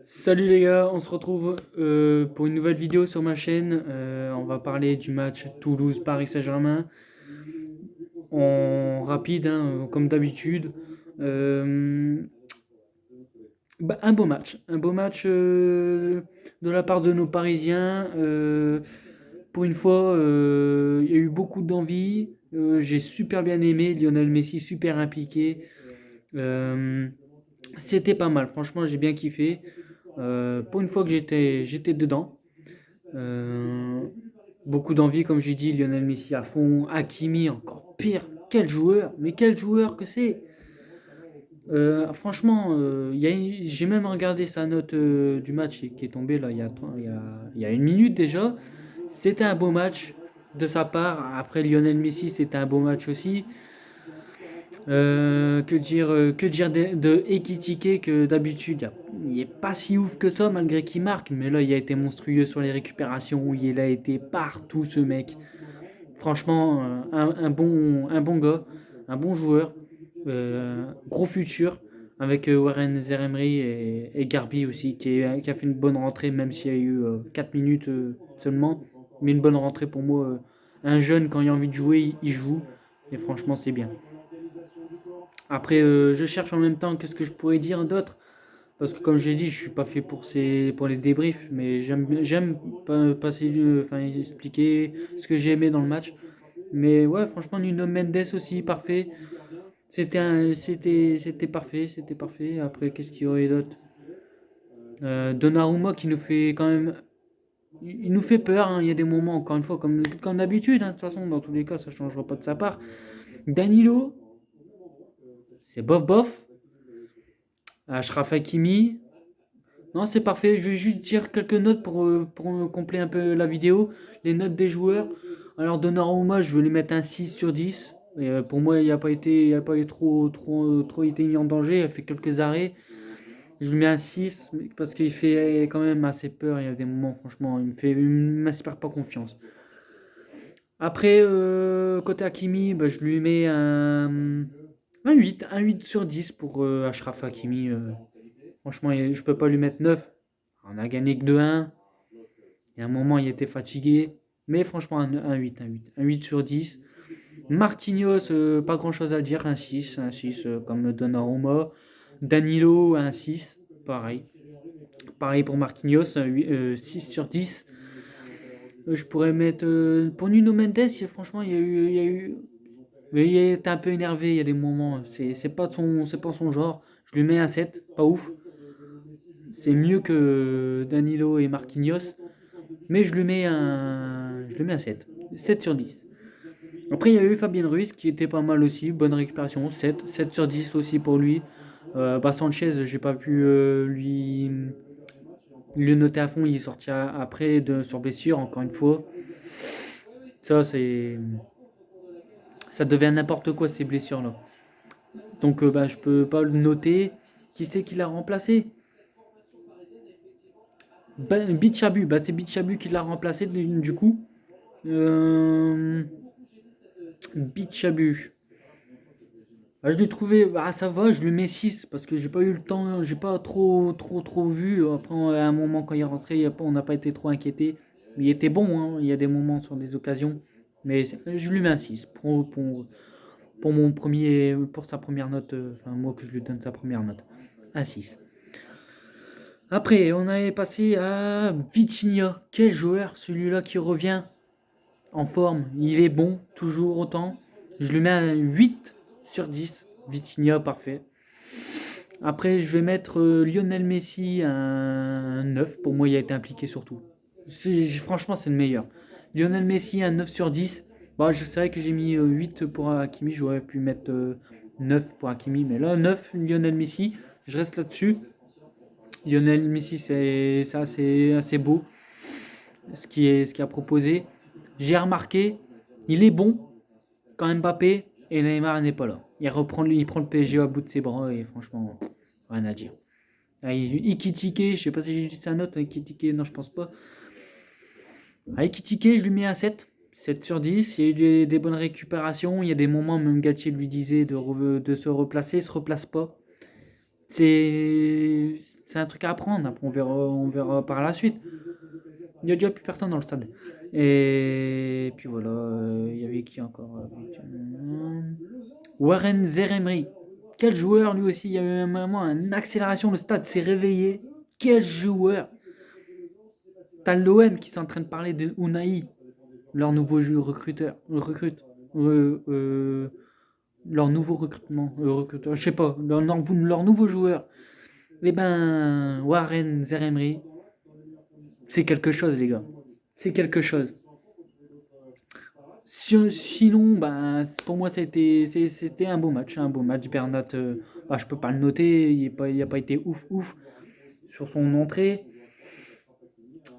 Salut les gars, on se retrouve pour une nouvelle vidéo sur ma chaîne. On va parler du match Toulouse-Paris Saint-Germain en rapide, hein, comme d'habitude. Euh, un beau match de la part de nos Parisiens. Pour une fois, il y a eu beaucoup d'envie. J'ai super bien aimé Lionel Messi, super impliqué. Euh, C'était pas mal, franchement, j'ai bien kiffé. Pour une fois que j'étais dedans. Euh, Beaucoup d'envie, comme j'ai dit, Lionel Messi à fond, Hakimi encore pire. Quel joueur, mais quel joueur que c'est. Franchement, j'ai même regardé sa note du match qui est tombée là, il y a une minute déjà. C'était un beau match de sa part. Après Lionel Messi, c'était un beau match aussi. Que dire de Ekitike que d'habitude il est pas si ouf que ça malgré qu'il marque, mais là il a été monstrueux sur les récupérations, il a été partout ce mec. Franchement, un bon gars, un bon joueur, gros futur avec Warren Zeremri et Garbi aussi qui a fait une bonne rentrée même s'il y a eu 4 minutes seulement, mais une bonne rentrée pour moi. Un jeune quand il a envie de jouer, il joue et franchement c'est bien. Après, je cherche en même temps qu'est-ce que je pourrais dire d'autre. Parce que comme j'ai dit, je suis pas fait pour les débriefs, mais j'aime passer, enfin, expliquer ce que j'ai aimé dans le match. Mais ouais, franchement, Nuno Mendes aussi, parfait. C'était parfait, c'était parfait. Après, qu'est-ce qu'il y aurait d'autre? Donnarumma qui nous fait quand même, il nous fait peur, hein. Il y a des moments, encore une fois, comme d'habitude, hein. De toute façon, dans tous les cas, ça ne changera pas de sa part. Danilo, c'est bof bof. Achraf Hakimi, non, c'est parfait. Je vais juste dire quelques notes pour compléter un peu la vidéo. Les notes des joueurs. Alors, Donnarumma, je vais lui mettre un 6 sur 10. Et, pour moi, il a pas eu trop été mis en danger. Il a fait quelques arrêts. Je lui mets un 6 parce qu'il fait quand même assez peur. Il y a des moments, franchement, il m'inspire pas confiance. Après, côté Hakimi, bah, je lui mets un 8 sur 10 pour Achraf Hakimi. Franchement, je peux pas lui mettre 9. On a gagné que 2-1. Il y a un moment, il était fatigué. Mais franchement, un 8, un 8. Un 8 sur 10. Marquinhos, pas grand chose à dire. Un 6 comme Donnarumma. Danilo, un 6. Pareil. Pareil pour Marquinhos, 6 sur 10. Je pourrais mettre. Pour Nuno Mendes, franchement, il y a eu. Mais il était un peu énervé, il y a des moments. C'est pas son genre. Je lui mets un 7, pas ouf. C'est mieux que Danilo et Marquinhos. Mais je lui mets un 7. 7 sur 10. Après, il y a eu Fabien Ruiz qui était pas mal aussi. Bonne récupération. 7. 7 sur 10 aussi pour lui. Sanchez, j'ai pas pu lui noter à fond. Il est sorti après sur blessure, encore une fois. Ça, ça devient n'importe quoi ces blessures-là. Donc, je peux pas le noter. Qui c'est qui l'a remplacé? Bichabu. C'est Bichabu qui l'a remplacé du coup. Euh, Bichabu. Je l'ai trouvé, ça va, je lui mets 6 parce que j'ai pas eu le temps, j'ai pas trop vu. Après, à un moment, quand il est rentré, on n'a pas été trop inquiété. Il était bon, hein, il y a des moments sur des occasions, mais je lui mets un 6 pour sa première note, enfin, moi que je lui donne sa première note. Un 6. Après, on avait passé à Vitinha. Quel joueur, celui-là qui revient en forme. Il est bon, toujours autant. Je lui mets un 8 sur 10. Vitinha, parfait. Après, je vais mettre Lionel Messi un 9. Pour moi, il a été impliqué surtout. Franchement, c'est le meilleur. Lionel Messi un 9 sur 10. Je savais que j'ai mis 8 pour Hakimi. J'aurais pu mettre 9 pour Hakimi. Mais là, 9, Lionel Messi. Je reste là-dessus. Lionel Messi, c'est assez beau ce qu'il a proposé. J'ai remarqué, il est bon quand Mbappé et Neymar n'est pas là. Il prend le PSG à bout de ses bras et franchement, rien à dire. Ikitike, je sais pas si j'ai dit sa note, Ikitike, non, je pense pas. Ikitike, je lui mets un 7. 7 sur 10. Il y a eu des bonnes récupérations. Il y a des moments, même Galtier lui disait de se replacer, il se replace pas. c'est un truc à apprendre. Après, on verra par la suite. Il n'y a déjà plus personne dans le stade. Et puis voilà, il y avait qui encore Warren Zeremri. Quel joueur lui aussi. Il y a eu vraiment une accélération. Le stade s'est réveillé. Quel joueur. T'as l'OM qui est en train de parler de Unai, leur nouveau Euh, euh, leur nouveau recruteur, je sais pas, leur nouveau joueur. Eh ben, Warren Zeremri, c'est quelque chose, les gars. C'est quelque chose. Sinon, ben, pour moi, c'était un beau match. Un beau match. Bernat, bah, je peux pas le noter. Il a pas été ouf, ouf sur son entrée.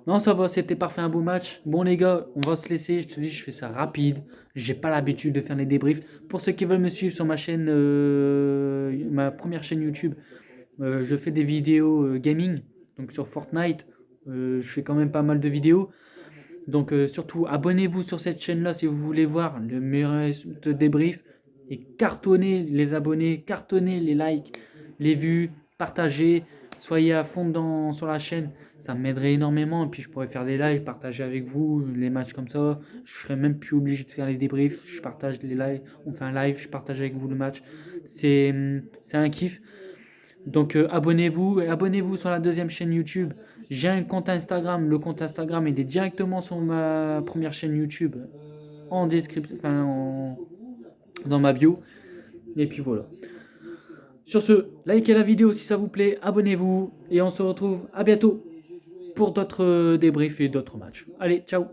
Non, ça va, c'était parfait, un beau match. Bon, les gars, on va se laisser. Je te dis, je fais ça rapide. J'ai pas l'habitude de faire les débriefs. Pour ceux qui veulent me suivre sur ma chaîne, ma première chaîne YouTube, je fais des vidéos gaming. Donc sur Fortnite, je fais quand même pas mal de vidéos. Donc surtout, abonnez-vous sur cette chaîne-là si vous voulez voir le meilleur débrief. Et cartonnez les abonnés, cartonnez les likes, les vues, partagez. Soyez à fond sur la chaîne. Ça m'aiderait énormément. Et puis je pourrais faire des lives, partager avec vous les matchs comme ça. Je serais même plus obligé de faire les débriefs. Je partage les lives. On fait un live, je partage avec vous le match. C'est un kiff. Donc abonnez-vous et abonnez-vous sur la deuxième chaîne YouTube. J'ai un compte Instagram. Le compte Instagram il est directement sur ma première chaîne YouTube en description, dans ma bio. Et puis voilà. Sur ce, likez la vidéo si ça vous plaît, abonnez-vous et on se retrouve à bientôt pour d'autres débriefs et d'autres matchs. Allez, ciao.